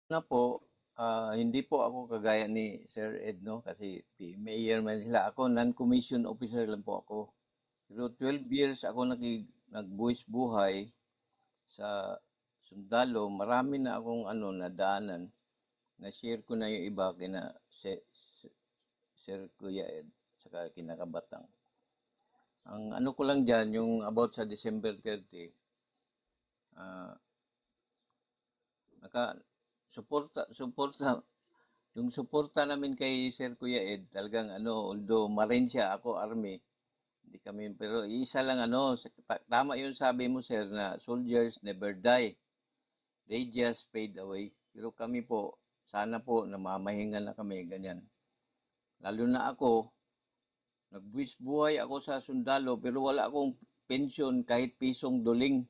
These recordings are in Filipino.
Na po, hindi po ako kagaya ni Sir Ed, no? Kasi mayor man sila. Ako, non-commission officer lang po ako. Pero 12 years ako nagbuwis buhay sa sundalo. Marami na akong nadaanan. Na-share ko na yung iba kina Sir Kuya Ed, saka kinakabatang. Ang ano ko lang dyan, yung about sa December 30, ah, naka, suporta, yung suporta namin kay Sir Kuya Ed, talagang although Marine siya, ako Army, hindi kami, pero isa lang tama yung sabi mo sir na soldiers never die. They just fade away. Pero kami po, sana po namamahinga na kami, ganyan. Lalo na ako, nagbuwis buhay ako sa sundalo, pero wala akong pension kahit pisong duling.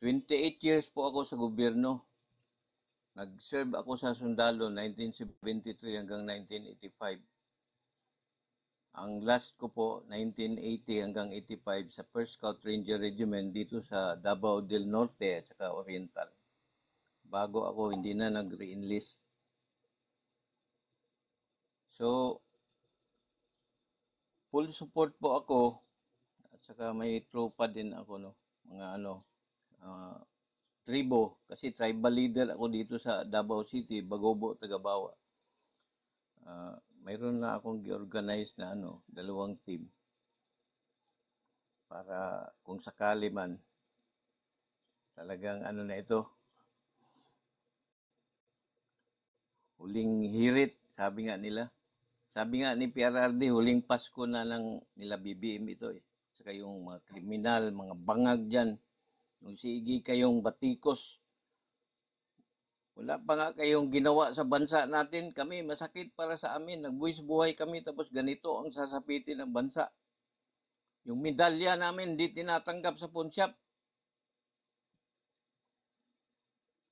28 years po ako sa gobyerno. Nag-serve ako sa sundalo 1973 hanggang 1985. Ang last ko po, 1980 hanggang 85 sa 1st Scout Ranger Regiment dito sa Davao del Norte at saka Oriental. Bago ako, hindi na nag-re-enlist. So, full support po ako at saka may tropa din ako, no? Mga uh, tribo. Kasi tribal leader ako dito sa Davao City, Bagobo, Tagabawa. Mayroon na akong gi-organize na dalawang team para kung sakali man talagang na ito, huling hirit, sabi nga nila. Sabi nga ni PRRD, huling Pasko na lang nila BBM ito eh. Saka yung mga kriminal, mga bangag dyan. Yung sige kayong batikos. Wala pa nga kayong ginawa sa bansa natin. Kami, masakit para sa amin. Nagbuwis buhay kami tapos ganito ang sasapitin ng bansa. Yung medalya namin hindi tinatanggap sa pawnshop.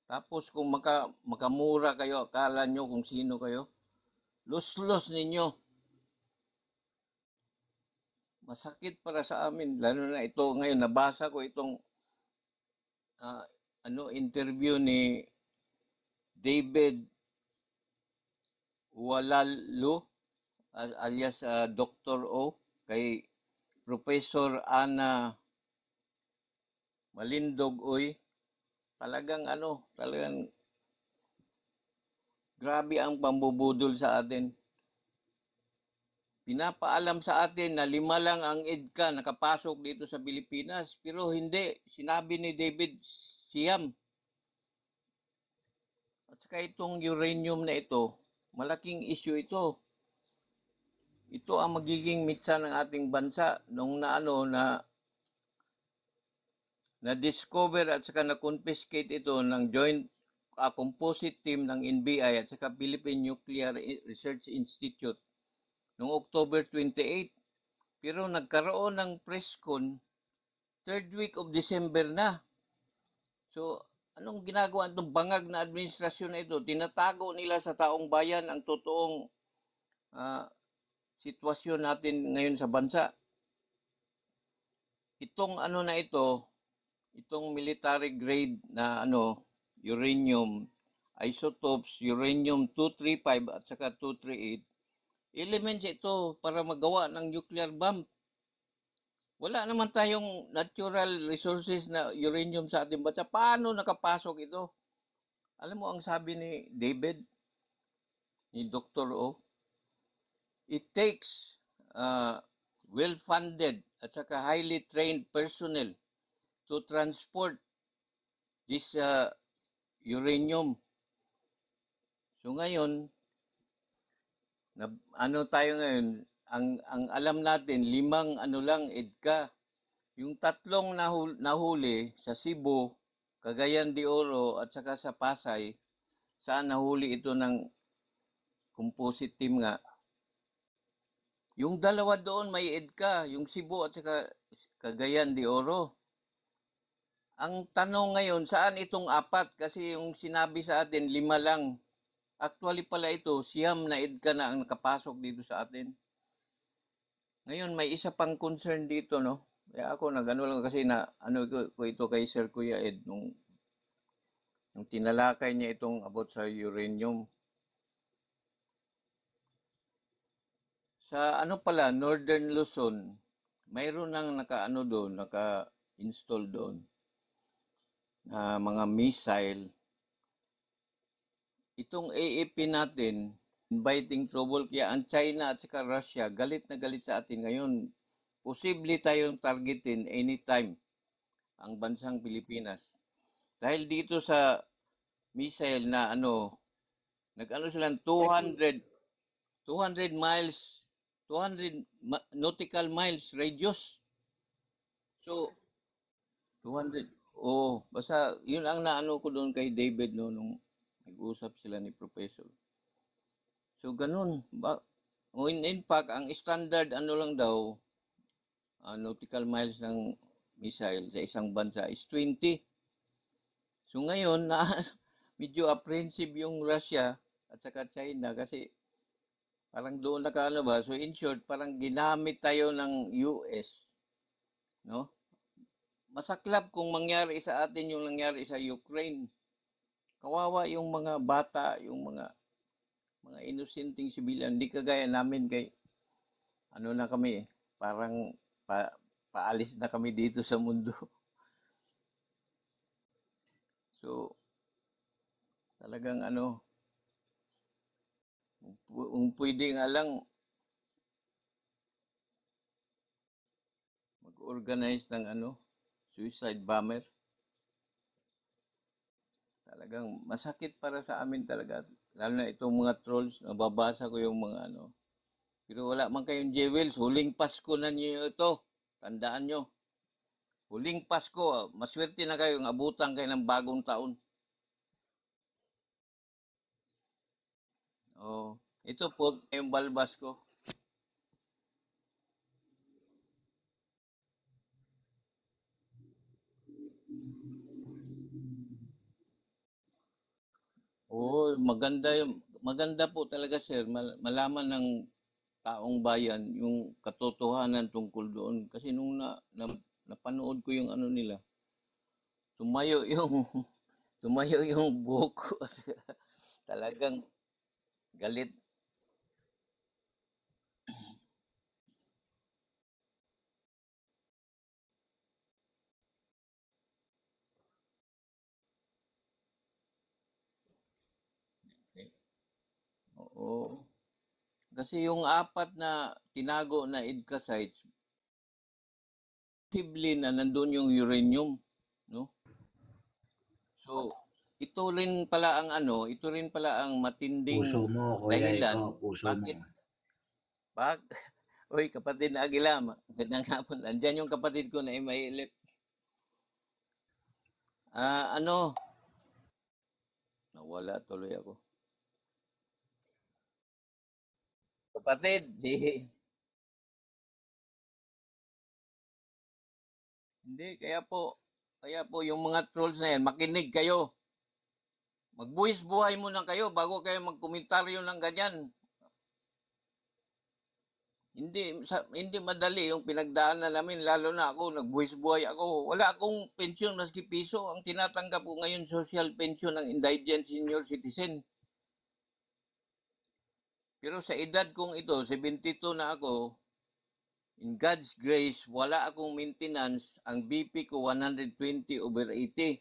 Tapos kung makamura kayo, akala nyo kung sino kayo. Los-los ninyo. Masakit para sa amin. Lalo na ito ngayon, nabasa ko itong uh, interview ni David Walalo alias Dr. O kay Professor Ana Malindog Uy. Talagang grabe ang pambubudol sa atin. Pinapaalam sa atin na 5 lang ang EDCA nakapasok dito sa Pilipinas. Pero hindi. Sinabi ni David Siam. At saka itong uranium na ito, malaking issue ito. Ito ang magiging mitsa ng ating bansa nung na-discover at saka na-confiscate ito ng joint composite team ng NBI at saka Philippine Nuclear Research Institute noong October 28. Pero nagkaroon ng press con 3rd week of December na. So, anong ginagawa itong bangag na administrasyon na ito? Tinatago nila sa taong bayan ang totoong sitwasyon natin ngayon sa bansa. Itong na ito, itong military grade na uranium isotopes, uranium-235 at saka 238, elements ito para magawa ng nuclear bomb. Wala naman tayong natural resources na uranium sa ating bansa. Paano nakapasok ito? Alam mo ang sabi ni David, ni Dr. O, it takes well-funded at saka highly trained personnel to transport this uranium. So ngayon, tayo ngayon, ang alam natin, 5 lang EDCA. Yung 3 nahuli sa Cebu, Cagayan de Oro at saka sa Pasay, saan nahuli ito ng composite team nga. Yung 2 doon may EDCA, yung Cebu at saka Cagayan de Oro. Ang tanong ngayon, saan itong 4? Kasi yung sinabi sa atin, 5 lang. Actually pala ito, siyam na EDCA na ang nakapasok dito sa atin. Ngayon, may isa pang concern dito, no? Kaya ako lang kasi ko ito kay Sir Kuya Ed nung Nung tinalakay niya itong about sa uranium. Sa ano pala, Northern Luzon, mayroon nang naka-install doon na mga missile. Itong AFP natin, inviting trouble. Kaya ang China at saka Russia, galit na galit sa atin ngayon. Posible tayong targetin anytime ang bansang Pilipinas. Dahil dito sa missile na nag-ano sila 200 miles, 200 nautical miles radius. So, 200. Oh, basta yun ang naano ko doon kay David no nung nag-usap sila ni Professor. So ganun. In fact, ang standard ano lang daw nautical miles ng missile sa isang bansa is 20. So ngayon na medyo apprehensive yung Russia at saka China kasi parang doon nakaano ba. So in short, parang ginamit tayo ng US, no? Masaklap kung mangyari sa atin yung nangyari sa Ukraine. Kawawa yung mga bata, yung mga inosenteng sibilyan. Hindi kagaya namin kay ano na kami parang paalis na kami dito sa mundo. So, talagang kung pwede nga lang mag-organize ng suicide bomber. Talagang masakit para sa amin talaga. Lalo na itong mga trolls, nababasa ko yung mga Pero wala man kayong jewels, huling Pasko na niyo ito. Tandaan nyo. Huling Pasko, maswerte na kayo, abutan kayo ng bagong taon. Oh, ito po yung balbas ko. Oo, maganda po talaga sir, malaman ng taong bayan yung katotohanan tungkol doon. Kasi nung napanood ko yung ano nila, tumayo yung tumayo yung buhok ko. Talagang galit. Eh, oo. Kasi yung apat na tinago na EDCA sites, posible na nandun yung uranium, no? So, ito rin pala ang matinding Puso mo, Kuya dahilan Eko, puso mo. bakit bak Uy, kapatid na Agila, magandang hapon. Andiyan yung kapatid ko na MILF. Nawala tuloy ako. Kapatid, hindi, kaya po yung mga trolls na yan, makinig kayo. Magbuwis buhay muna kayo bago kayo magkomentaryo ng ganyan. Hindi madali yung pinagdaanan namin, lalo na ako, nagbuwis buhay ako. Wala akong pensyon maski piso. Ang tinatanggap ko ngayon, social pension ng indigent senior citizen. Pero sa edad kong ito, 72 na ako, in God's grace, wala akong maintenance. Ang BP ko 120/80.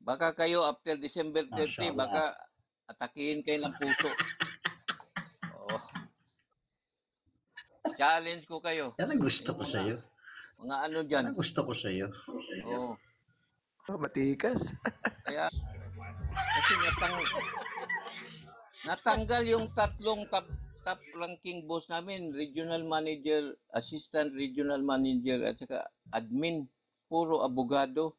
Baka kayo after December 30, baka Mashallah. atakihin kayo ng puso. Oh, challenge ko kayo. Yan ang gusto Yung ko sa'yo. mga ano Yan dyan. ang gusto ko sa'yo. Oh, Matikas. kaya kasi natanggal yung tatlong top ranking boss namin, regional manager, assistant regional manager at saka admin, puro abogado.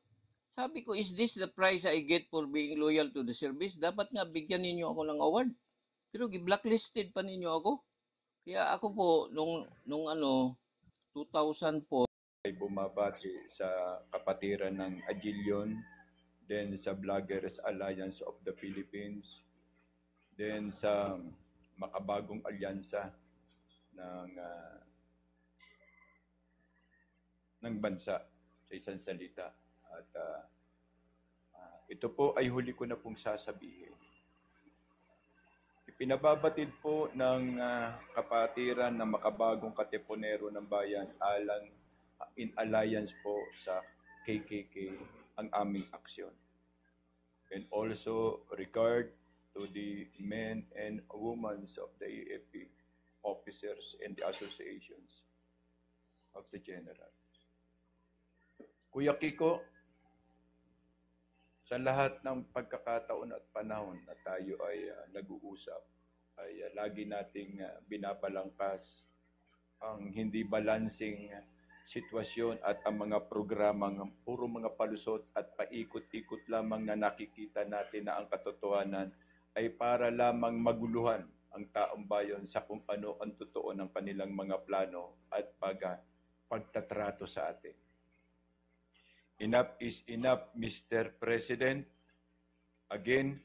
Sabi ko, is this the price I get for being loyal to the service? Dapat nga bigyan ninyo ako ng award. Pero gi-blacklisted pa ninyo ako. Kaya ako po nung 2004 ay bumabati sa kapatiran ng Agilion, then sa Vloggers Alliance of the Philippines, then sa makabagong alyansa ng bansa sa isang salita. At Ito po ay huli ko na pong sasabihin. Ipinababatid po ng kapatiran ng makabagong katipunero ng bayan in alliance po sa KKK ang aming aksyon. And also regard to the men and women of the AFP officers and the associations of the general. Kuya Kiko, sa lahat ng pagkakataon at panahon na tayo ay nag-uusap, ay lagi nating binapalangkas ang hindi balancing sitwasyon at ang mga programang puro mga palusot at paikot-ikot lamang na nakikita natin na ang katotohanan ay para lamang maguluhan ang taong bayan sa kung ano ang totoo ng kanilang mga plano at pagtatrato sa atin. Enough is enough, Mr. President. Again,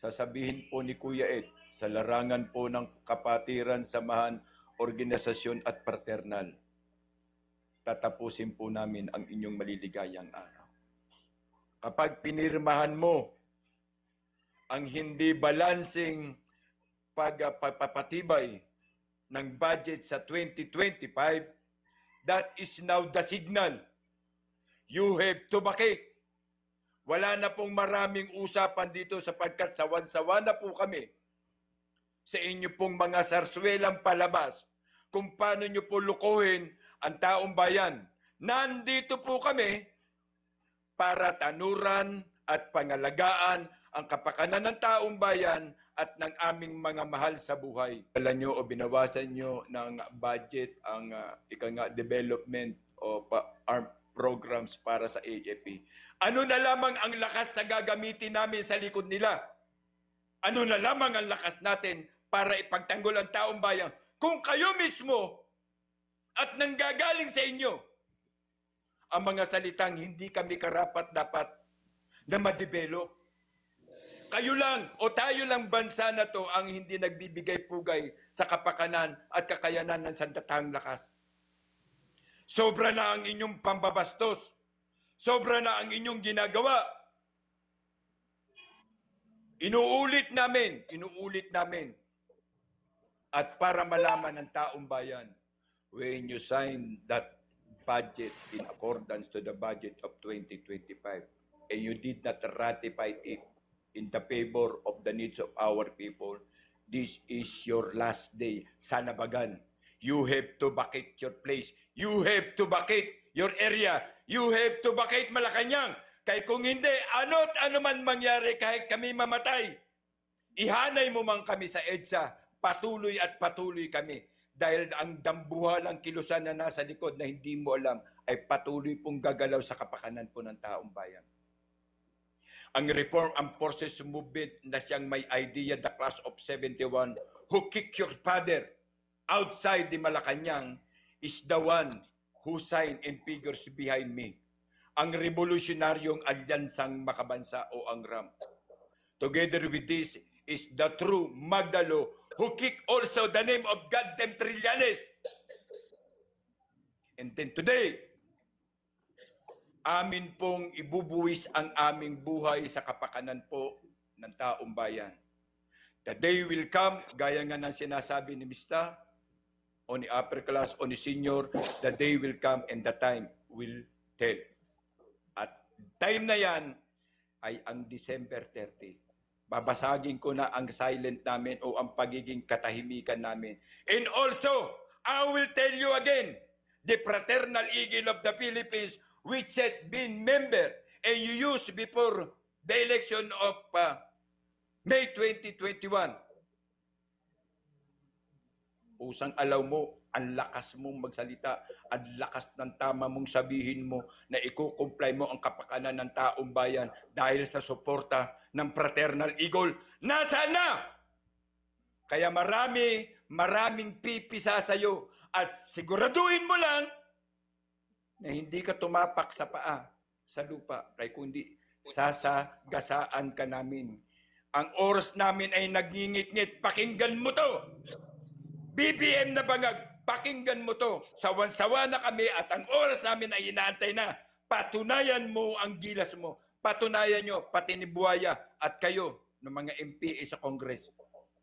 sasabihin po ni Kuya Ed, sa larangan po ng kapatiran, samahan, organisasyon at fraternal, tatapusin po namin ang inyong maliligayang araw. Kapag pinirmahan mo ang hindi balancing pagpapatibay ng budget sa 2025, that is now the signal. You have to bakit. Wala na pong maraming usapan dito sapagkat sawan-sawa na po kami sa inyo pong mga sarswelang palabas kung paano nyo po lukuhin ang taong bayan. Nandito po kami para tanuran at pangalagaan ang kapakanan ng taong bayan at ng aming mga mahal sa buhay. Alam nyo o binawasan nyo ng budget ang development o armed programs para sa AFP. Ano na lamang ang lakas na gagamitin namin sa likod nila? Ano na lamang ang lakas natin para ipagtanggol ang taong bayan kung kayo mismo at nanggagaling sa inyo ang mga salitang hindi kami karapat-dapat na ma-develop. Kayo lang o tayo lang bansa na to ang hindi nagbibigay-pugay sa kapakanan at kakayanan ng sandatahang lakas. Sobra na ang inyong pambabastos. Sobra na ang inyong ginagawa. Inuulit namin. At para malaman ng taong bayan, when you sign that budget in accordance to the budget of 2025, and you did not ratify it in the favor of the needs of our people, this is your last day. Sanabagan. You have to vacate your place. You have to vacate your area. You have to vacate Malacanang. Kaya kung hindi, ano't ano man mangyari kahit kami mamatay, ihanay mo man kami sa EDSA, patuloy at patuloy kami. Dahil ang dambuhalang kilusan na nasa likod na hindi mo alam ay patuloy pong gagalaw sa kapakanan po ng taong bayan. Ang Reform Armed Forces Movement na siyang may idea, the Class of 71, who kicked your father outside the Malacanang, is the one who signed and figures behind me. Ang revolusyonaryong alyansang makabansa o ang RAM. Together with this is the true Magdalo who kicked also the name of goddamn Trillanes. And then today, amin pong ibubuwis ang aming buhay sa kapakanan po ng taong bayan. The day will come, gaya nga ng sinasabi ni Mr. o ni upper class o ni senior, the day will come and the time will tell. At time na yan ay ang December 30. Babasagin ko na ang silent namin o ang pagiging katahimikan namin. And also, I will tell you again, the Fraternal Eagle of the Philippines, which had been member and you used before the election of May 2021. Usang alaw mo, ang lakas mong magsalita, ang lakas ng tama mong sabihin mo na iko-comply mo ang kapakanan ng taong bayan dahil sa suporta ng Fraternal Eagle. Nasaan na? Kaya maraming pipisa sa'yo at siguraduhin mo lang na hindi ka tumapak sa paa sa lupa, kaya kundi sasagasaan ka namin. Ang oras namin ay nagingit-ngit, pakinggan mo to. BBM na bangag, pakinggan mo to. Sawan-sawa na kami at ang oras namin ay inaantay na. Patunayan mo ang gilas mo. patunayan nyo, pati ni Buhaya at kayo ng mga MPA sa Congress.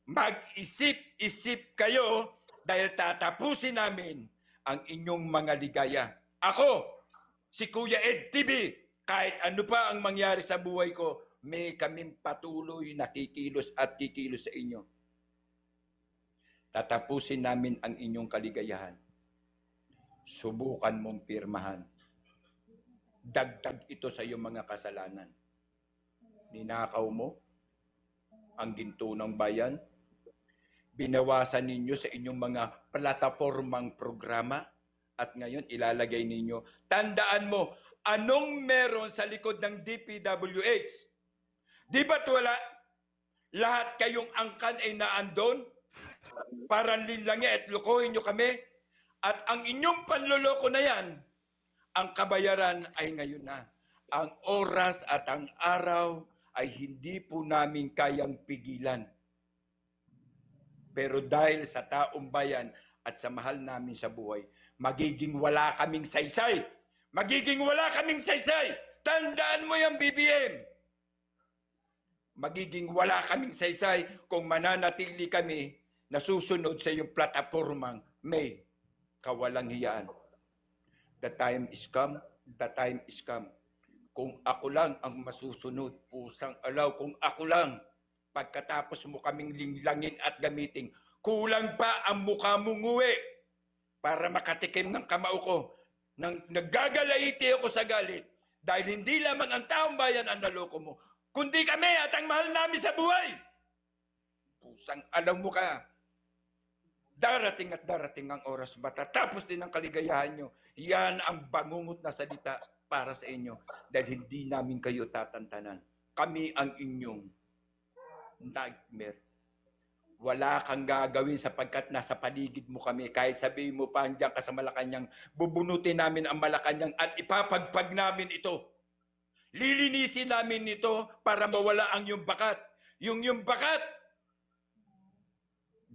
Mag-isip-isip kayo dahil tatapusin namin ang inyong mga ligaya. Ako, si Kuya Ed TV, kahit ano pa ang mangyari sa buhay ko, may kaming patuloy na kikilos at kikilos sa inyo. Tatapusin namin ang inyong kaligayahan. Subukan mong pirmahan. Dagdag ito sa iyong mga kasalanan. Ninakaw mo ang ginto ng bayan. Binawasan ninyo sa inyong mga platapormang programa at ngayon ilalagay ninyo. Tandaan mo, anong meron sa likod ng DPWH? Di ba't wala? Lahat kayong angkan ay naandon para linlangin at lukohin nyo kami? At ang inyong panloloko na yan, ang kabayaran ay ngayon na. Ang oras at ang araw ay hindi po namin kayang pigilan. Pero dahil sa taong bayan at sa mahal namin sa buhay, magiging wala kaming saysay. Magiging wala kaming saysay. Tandaan mo yung BBM. Magiging wala kaming saysay kung mananatili kami na susunod sa iyong platapormang may kawalang hiyaan. The time is come, the time is come. Kung ako lang ang masusunod, pusang alaw, kung ako lang, pagkatapos mo kaming linglangin at gamitin, kulang pa ang mukha mong uwi para makatikim ng kamao ko. Nang naggagalaiti ako sa galit, dahil hindi lamang ang taong bayan ang naloko mo, kundi kami at ang mahal namin sa buhay. Pusang alaw mo ka. Darating at darating ang oras, matatapos din ang kaligayahan nyo. Yan ang bangungot na salita para sa inyo. Dahil hindi namin kayo tatantanan. Kami ang inyong nightmare. Wala kang gagawin sapagkat nasa paligid mo kami. Kahit sabihin mo pa andyan ka sa Malacanang, bubunutin namin ang Malacanang at ipapagpag namin ito. Lilinisin namin ito para mawala ang iyong bakat. Yung bakat,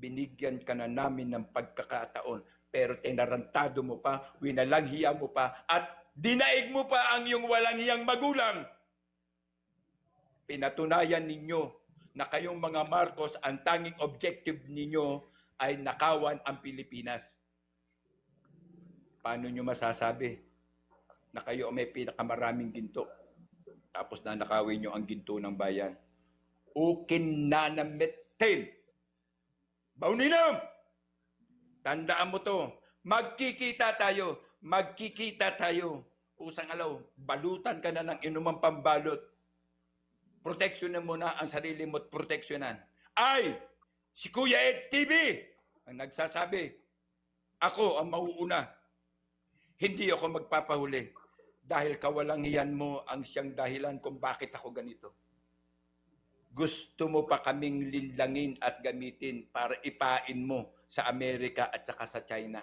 binigyan ka na namin ng pagkakataon, pero tinarantado mo pa, winalanghiya mo pa, at dinaig mo pa ang iyong walang hiyang magulang. Pinatunayan ninyo na kayong mga Marcos, ang tanging objective ninyo ay nakawan ang Pilipinas. Paano nyo masasabi na kayo may pinakamaraming ginto, tapos na nakawin nyo ang ginto ng bayan? Ukin na namitin. Bauninam! Tandaan mo to. Magkikita tayo. Magkikita tayo. Pusang alaw, balutan ka na ng inumang pambalot. Proteksyonan mo na ang sarili mo at proteksyonan. Ay! Si Kuya Ed TV ang nagsasabi, ako ang mauuna. Hindi ako magpapahuli dahil kawalangian mo ang siyang dahilan kung bakit ako ganito. Gusto mo pa kaming linlangin at gamitin para ipain mo sa Amerika at saka sa China.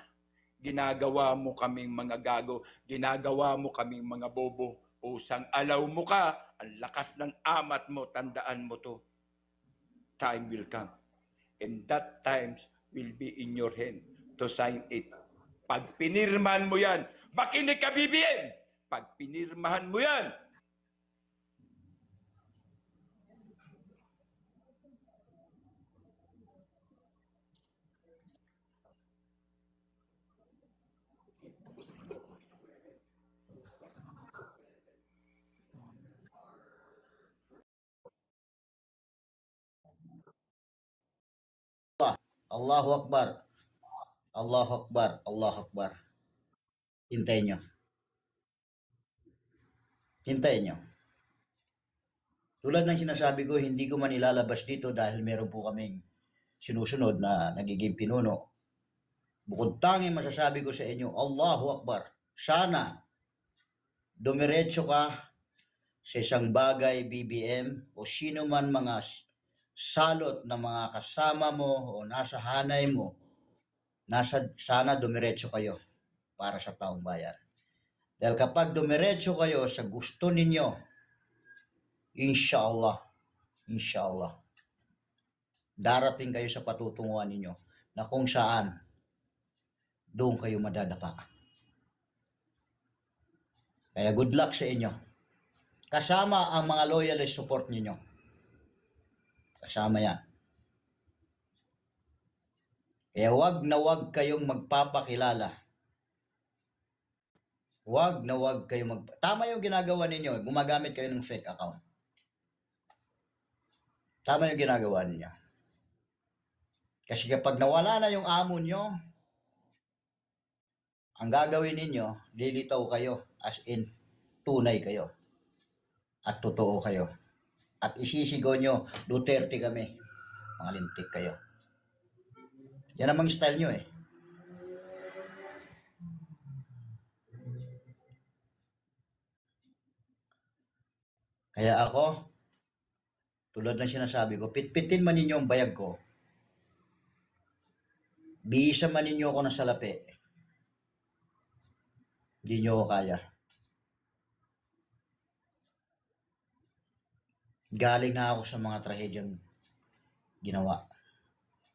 Ginagawa mo kaming mga gago, ginagawa mo kaming mga bobo. Pusang alaw mo ka, ang lakas ng amat mo, tandaan mo to. Time will come. And that time will be in your hand to sign it. Pag pinirmahan mo yan, makinig ka BBM! Pag pinirmahan mo yan, Allahu Akbar. Allahu Akbar. Allahu Akbar. Hintayin nyo. Hintayin nyo. Tulad ng sinasabi ko, hindi ko man ilalabas dito dahil meron po kaming sinusunod na nagiging pinuno. Bukod tanging masasabi ko sa inyo, Allahu Akbar. Sana dumiretso ka sa isang bagay, BBM, o sino man mga salot na mga kasama mo o nasa hanay mo, sana dumiretso kayo para sa taong bayan. Dahil kapag dumiretso kayo sa gusto ninyo, inshallah, darating kayo sa patutunguhan ninyo na kung saan doon kayo madadapa. Kaya good luck sa inyo. Kasama ang mga loyalist support ninyo. Kasama yan. Kaya wag na wag kayong magpapakilala. Wag na wag kayong Tama yung ginagawa ninyo. Gumagamit kayo ng fake account. Tama yung ginagawa ninyo. Kasi kapag nawala na yung amo nyo, ang gagawin ninyo, lilitaw kayo as in tunay kayo. At totoo kayo. At isisigaw nyo, Duterte kami. Mga lintik kayo. Yan namang style nyo eh. Kaya ako, tulad ng sinasabi ko, pitpitin man ninyo ang bayag ko. Biisa man ninyo ako ng salapi. Hindi nyo ako kaya. Galing na ako sa mga trahedyang ginawa.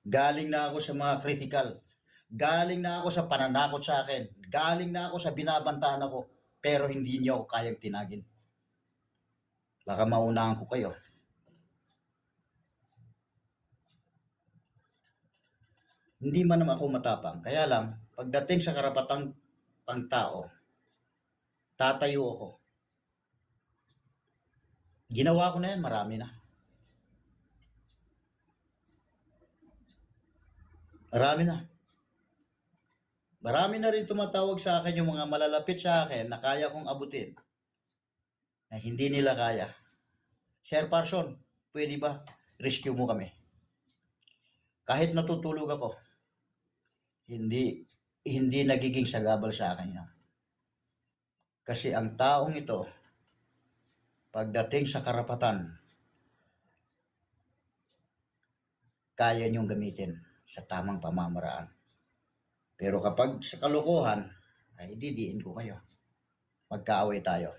Galing na ako sa mga critical. Galing na ako sa pananakot sa akin. Galing na ako sa binabantaan ako. Pero hindi nyo ako kayang tinagin. Baka maunahan ko kayo. Hindi man naman ako matapang. Kaya lang, pagdating sa karapatang pangtao, tatayo ako. Ginawa ko na yan, marami na. Marami na. Marami na rin tumatawag sa akin yung mga malalapit sa akin na kaya kong abutin. Na hindi nila kaya. Sir Parson, pwede ba? Rescue mo kami. Kahit natutulog ako, hindi nagiging sagabal sa akin yan. Kasi ang taong ito, pagdating sa karapatan, kaya niyong gamitin sa tamang pamamaraan. Pero kapag sa kalokohan, ay didiin ko kayo. Magkaaway tayo.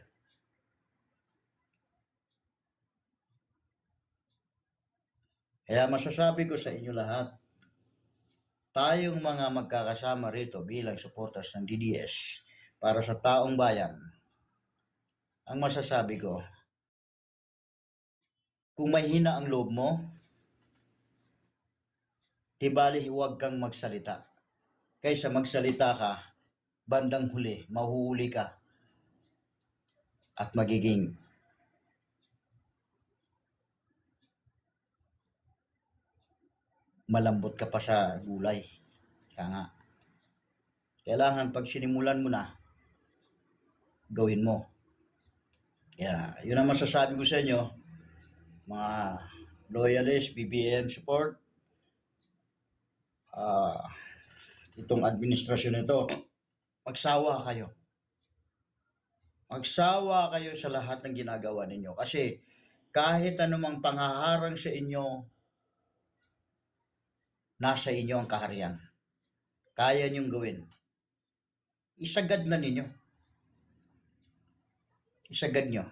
Kaya masasabi ko sa inyo lahat, tayong mga magkakasama rito bilang supporters ng DDS para sa taong bayan, ang masasabi ko, kung mahina ang loob mo, di bali huwag kang magsalita. Kaysa magsalita ka, bandang huli, mahuhuli ka at magiging malambot ka pa sa gulay. Kaya nga, kailangan pag sinimulan mo na, gawin mo. Kaya, yun ang masasabi ko sa inyo, mga loyalist, BBM support, itong administrasyon nito, magsawa kayo. Magsawa kayo sa lahat ng ginagawa ninyo. Kasi kahit anumang panghaharang sa inyo, nasa inyo ang kaharian. Kaya niyong gawin. Isagad na ninyo. Isagad nyo.